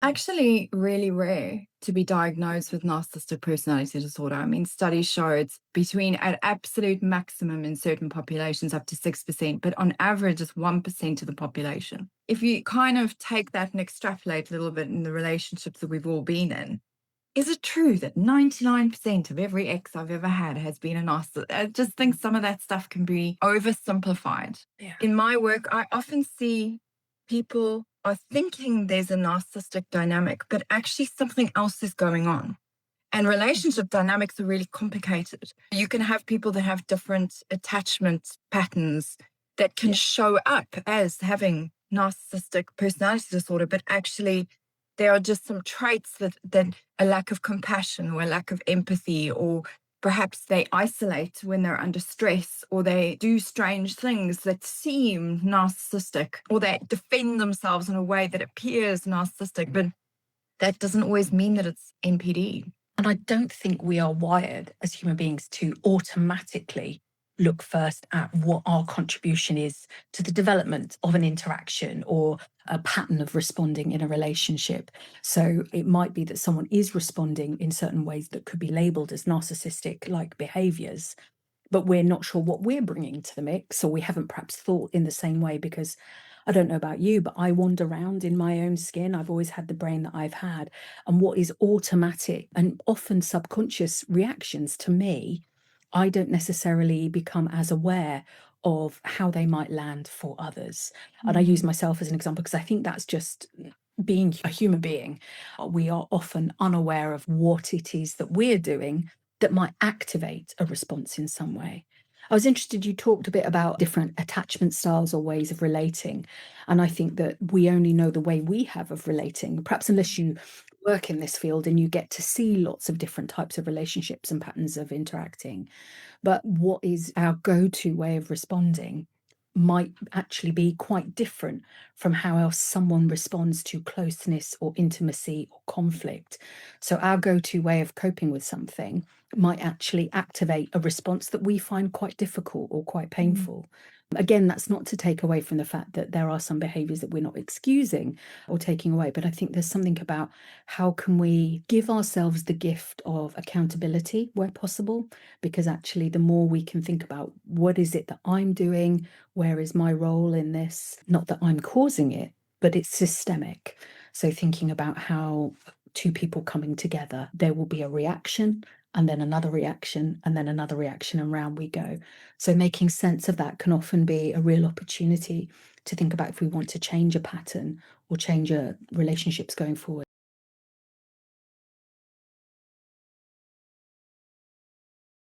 Actually really rare to be diagnosed with narcissistic personality disorder. I mean, studies show it's between at absolute maximum in certain populations up to 6%, but on average it's 1% of the population. If you kind of take that and extrapolate a little bit in the relationships that we've all been in, is it true that 99% of every ex I've ever had has been a narcissist? I just think some of that stuff can be oversimplified. Yeah. In my work, I often see people are thinking there's a narcissistic dynamic, but actually something else is going on. And relationship dynamics are really complicated. You can have people that have different attachment patterns that can Yeah. show up as having narcissistic personality disorder, but actually there are just some traits that a lack of compassion or a lack of empathy, or perhaps they isolate when they're under stress, or they do strange things that seem narcissistic, or they defend themselves in a way that appears narcissistic, but that doesn't always mean that it's NPD. And I don't think we are wired as human beings to automatically look first at what our contribution is to the development of an interaction or a pattern of responding in a relationship. So it might be that someone is responding in certain ways that could be labeled as narcissistic like behaviors, but we're not sure what we're bringing to the mix, or we haven't perhaps thought in the same way. Because I don't know about you, but I wander around in my own skin. I've always had the brain that I've had, and what is automatic and often subconscious reactions to me, I don't necessarily become as aware of how they might land for others. And I use Mm. myself as an example because I think that's just being a human being. We are often unaware of what it is that we're doing that might activate a response in some way. I was interested, you talked a bit about different attachment styles or ways of relating. And I think that we only know the way we have of relating, perhaps unless you work in this field and you get to see lots of different types of relationships and patterns of interacting. But what is our go to way of responding might actually be quite different from how else someone responds to closeness or intimacy or conflict. So, our go to way of coping with something might actually activate a response that we find quite difficult or quite Mm. painful. Again, that's not to take away from the fact that there are some behaviors that we're not excusing or taking away, but I think there's something about how can we give ourselves the gift of accountability where possible, because actually the more we can think about what is it that I'm doing, where is my role in this, not that I'm causing it, but it's systemic. So thinking about how two people coming together, there will be a reaction and then another reaction and then another reaction, and round we go. So making sense of that can often be a real opportunity to think about if we want to change a pattern or change relationships going forward.